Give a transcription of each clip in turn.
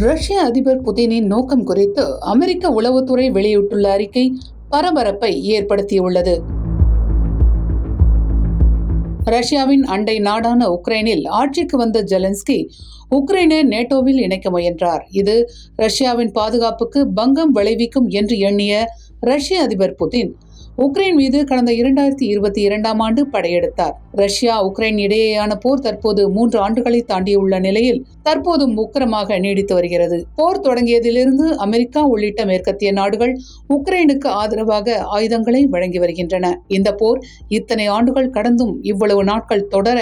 ரஷ்ய அதிபர் புதினின் நோக்கம் குறித்து அமெரிக்க உளவுத்துறை வெளியிட்டுள்ள அறிக்கை பரபரப்பை ஏற்படுத்தியுள்ளது. ரஷ்யாவின் அண்டை நாடான உக்ரைனில் ஆட்சிக்கு வந்த ஜெலன்ஸ்கி உக்ரைனை நேட்டோவில் இணைக்க முயன்றார். இது ரஷ்யாவின் பாதுகாப்புக்கு பங்கம் விளைவிக்கும் என்று எண்ணிய ரஷ்ய அதிபர் புதின் உக்ரைன் மீது கடந்த 2022ஆம் ஆண்டு படையெடுத்தார். ரஷ்யா உக்ரைன் இடையேயான போர் தற்போது 3 ஆண்டுகளை தாண்டியுள்ள நிலையில் தற்போதும் உக்கிரமாக நீடித்து வருகிறது. போர் தொடங்கியதிலிருந்து அமெரிக்கா உள்ளிட்ட மேற்கத்திய நாடுகள் உக்ரைனுக்கு ஆதரவாக ஆயுதங்களை வழங்கி வருகின்றன. இந்த போர் இத்தனை ஆண்டுகள் கடந்தும் இவ்வளவு நாட்கள் தொடர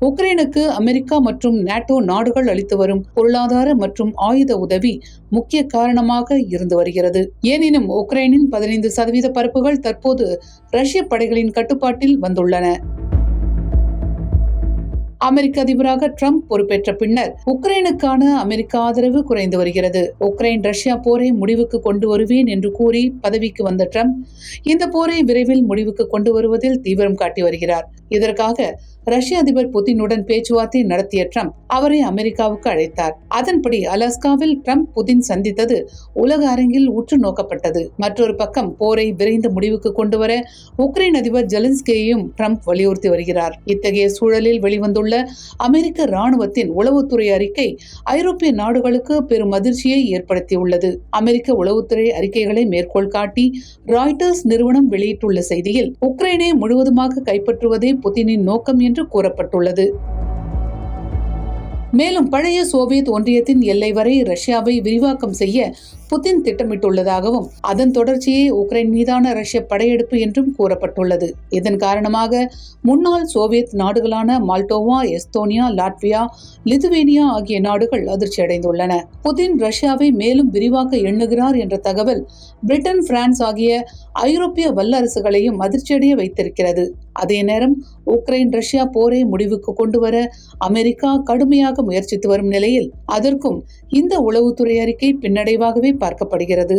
உக்ரைனுக்கு அமெரிக்கா மற்றும் நேட்டோ நாடுகள் அளித்து வரும் பொருளாதார மற்றும் ஆயுத உதவி முக்கிய காரணமாக இருந்து வருகிறது. எனினும் உக்ரைனின் 15% பரப்புகள் தற்போது ரஷ்ய படைகளின் கட்டுப்பாட்டில் வந்துள்ளன. அமெரிக்க அதிபராக ட்ரம்ப் பொறுப்பேற்ற பின்னர் உக்ரைனுக்கான அமெரிக்க ஆதரவு குறைந்து வருகிறது. உக்ரைன் ரஷ்யா போரை முடிவுக்கு கொண்டு வருவேன் என்று கூறி பதவிக்கு வந்த ட்ரம்ப் இந்த போரை விரைவில் முடிவுக்கு கொண்டு வருவதில் தீவிரம் காட்டி வருகிறார். இதற்காக ரஷ்ய அதிபர் புதினுடன் பேச்சுவார்த்தை நடத்திய ட்ரம்ப் அவரை அமெரிக்காவுக்கு அழைத்தார். அதன்படி அலாஸ்காவில் ட்ரம்ப் புதின் சந்தித்தது உலக அரங்கில் உற்று நோக்கப்பட்டது. மற்றொரு பக்கம் போரை விரைந்து முடிவுக்கு கொண்டு வர உக்ரைன் அதிபர் ஜெலன்ஸ்கியையும் ட்ரம்ப் வலியுறுத்தி வருகிறார். இத்தகைய சூழலில் வெளிவந்துள்ள அமெரிக்க ராணுவத்தின் உளவுத்துறை அறிக்கை ஐரோப்பிய நாடுகளுக்கு பெரும் அதிர்ச்சியை ஏற்படுத்தியுள்ளது. அமெரிக்க உளவுத்துறை அறிக்கைகளை மேற்கோள் காட்டி ராய்டர்ஸ் நிறுவனம் வெளியிட்டுள்ள செய்தியில் உக்ரைனை முழுவதுமாக கைப்பற்றுவதே புதினின் நோக்கம் என்று கூறப்பட்டுள்ளது. மேலும் பழைய சோவியத் ஒன்றியத்தின் எல்லை வரை ரஷ்யாவை விரிவாக்கம் செய்ய புதின் திட்டமிட்டுள்ளதாகவும் அதன் தொடர்ச்சியே உக்ரைன் மீதான ரஷ்ய படையெடுப்பு என்றும் கூறப்பட்டுள்ளது. இதன் காரணமாக முன்னாள் சோவியத் நாடுகளான மால்டோவா, எஸ்தோனியா, லாட்வியா, லிதுவேனியா ஆகிய நாடுகள் அதிர்ச்சி அடைந்துள்ளன. புதின் ரஷ்யாவை மேலும் விரிவாக்க எண்ணுகிறார் என்ற தகவல் பிரிட்டன், பிரான்ஸ் ஆகிய ஐரோப்பிய வல்லரசுகளையும் அதிர்ச்சியடைய வைத்திருக்கிறது. அதே நேரம் உக்ரைன் ரஷ்யா போரை முடிவுக்கு கொண்டு வர அமெரிக்கா கடுமையாக முயற்சித்து வரும் நிலையில் அதற்கும் இந்த உளவுத்துறை அறிக்கை பின்னடைவாகவே பார்க்கப்படுகிறது.